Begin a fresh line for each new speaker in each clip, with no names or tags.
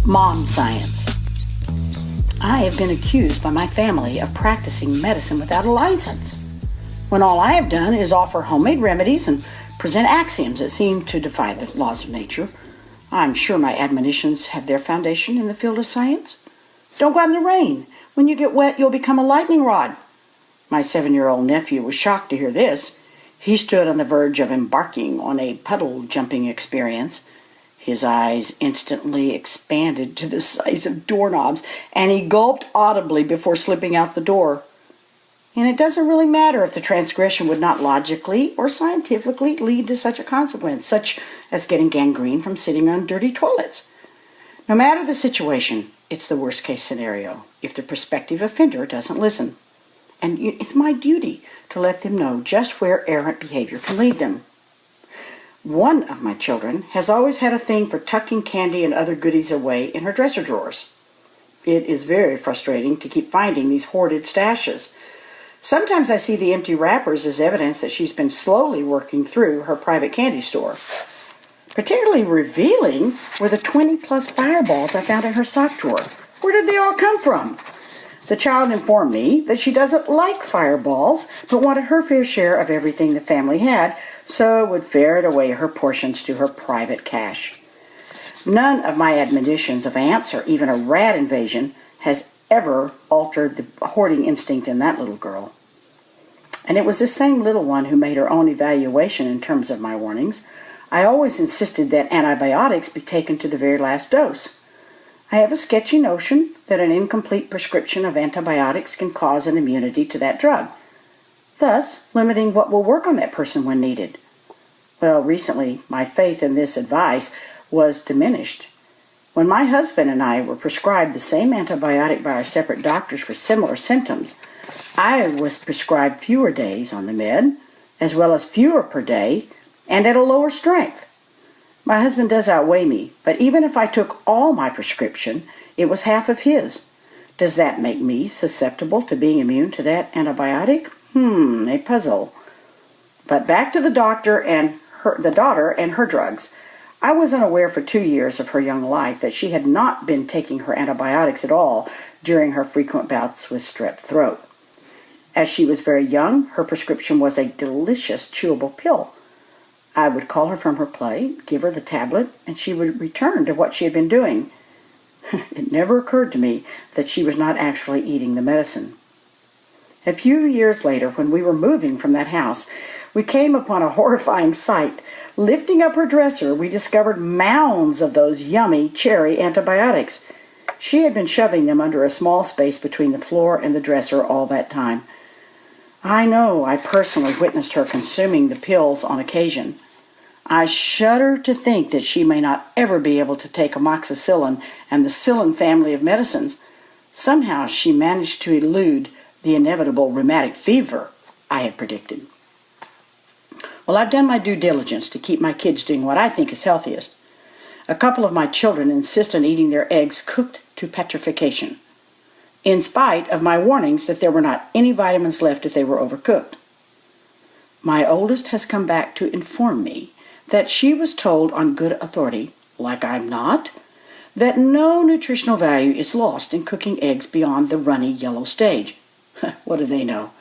Mom science. I have been accused by my family of practicing medicine without a license, when all I have done is offer homemade remedies and present axioms that seem to defy the laws of nature. I'm sure my admonitions have their foundation in the field of science. Don't go out in the rain. When you get wet, you'll become a lightning rod. My 7-year-old nephew was shocked to hear this. He stood on the verge of embarking on a puddle jumping experience. His eyes instantly expanded to the size of doorknobs, and he gulped audibly before slipping out the door. And it doesn't really matter if the transgression would not logically or scientifically lead to such a consequence, such as getting gangrene from sitting on dirty toilets. No matter the situation, it's the worst-case scenario if the prospective offender doesn't listen. And it's my duty to let them know just where errant behavior can lead them. One of my children has always had a thing for tucking candy and other goodies away in her dresser drawers. It is very frustrating to keep finding these hoarded stashes. Sometimes I see the empty wrappers as evidence that she's been slowly working through her private candy store. Particularly revealing were the 20-plus fireballs I found in her sock drawer. Where did they all come from? The child informed me that she doesn't like fireballs, but wanted her fair share of everything the family had, so would ferret away her portions to her private cache. None of my admonitions of ants or even a rat invasion has ever altered the hoarding instinct in that little girl. And it was the same little one who made her own evaluation in terms of my warnings. I always insisted that antibiotics be taken to the very last dose. I have a sketchy notion that an incomplete prescription of antibiotics can cause an immunity to that drug, thus limiting what will work on that person when needed. Well, recently, my faith in this advice was diminished. When my husband and I were prescribed the same antibiotic by our separate doctors for similar symptoms, I was prescribed fewer days on the med, as well as fewer per day, and at a lower strength. My husband does outweigh me, but even if I took all my prescription, it was half of his. Does that make me susceptible to being immune to that antibiotic? A puzzle. But back to the daughter and her drugs. I was unaware for 2 years of her young life that she had not been taking her antibiotics at all during her frequent bouts with strep throat. As she was very young, her prescription was a delicious chewable pill. I would call her from her play, give her the tablet, and she would return to what she had been doing. It never occurred to me that she was not actually eating the medicine. A few years later, when we were moving from that house, we came upon a horrifying sight. Lifting up her dresser, we discovered mounds of those yummy cherry antibiotics. She had been shoving them under a small space between the floor and the dresser all that time. I know I personally witnessed her consuming the pills on occasion. I shudder to think that she may not ever be able to take amoxicillin and the psyllin family of medicines. Somehow she managed to elude the inevitable rheumatic fever I had predicted. Well, I've done my due diligence to keep my kids doing what I think is healthiest. A couple of my children insist on eating their eggs cooked to petrification, in spite of my warnings that there were not any vitamins left if they were overcooked. My oldest has come back to inform me that she was told on good authority, like I'm not, that no nutritional value is lost in cooking eggs beyond the runny yellow stage. What do they know?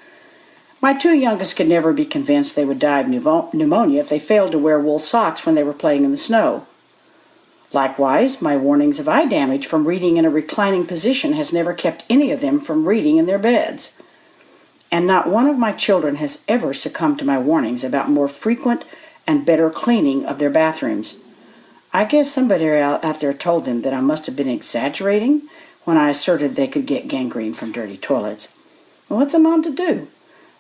My 2 youngest could never be convinced they would die of pneumonia if they failed to wear wool socks when they were playing in the snow. Likewise, my warnings of eye damage from reading in a reclining position has never kept any of them from reading in their beds. And not one of my children has ever succumbed to my warnings about more frequent and better cleaning of their bathrooms. I guess somebody out there told them that I must have been exaggerating when I asserted they could get gangrene from dirty toilets. Well, what's a mom to do?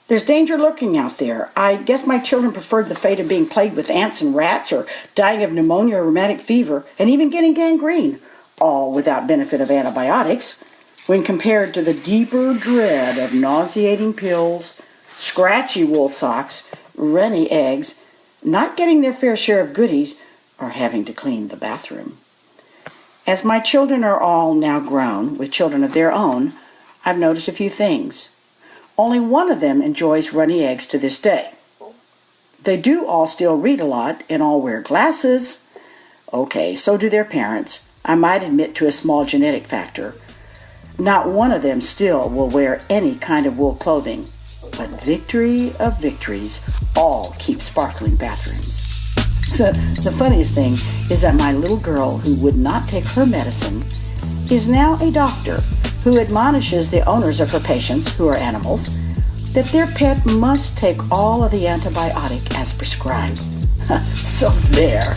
There's danger lurking out there. I guess my children preferred the fate of being plagued with ants and rats, or dying of pneumonia or rheumatic fever, and even getting gangrene, all without benefit of antibiotics, when compared to the deeper dread of nauseating pills, scratchy wool socks, runny eggs, not getting their fair share of goodies, or having to clean the bathroom. As my children are all now grown, with children of their own, I've noticed a few things. Only one of them enjoys runny eggs to this day. They do all still read a lot and all wear glasses. Okay, so do their parents. I might admit to a small genetic factor. Not one of them still will wear any kind of wool clothing. But victory of victories, all keep sparkling bathrooms. The funniest thing is that my little girl who would not take her medicine is now a doctor who admonishes the owners of her patients, who are animals, that their pet must take all of the antibiotic as prescribed. So there.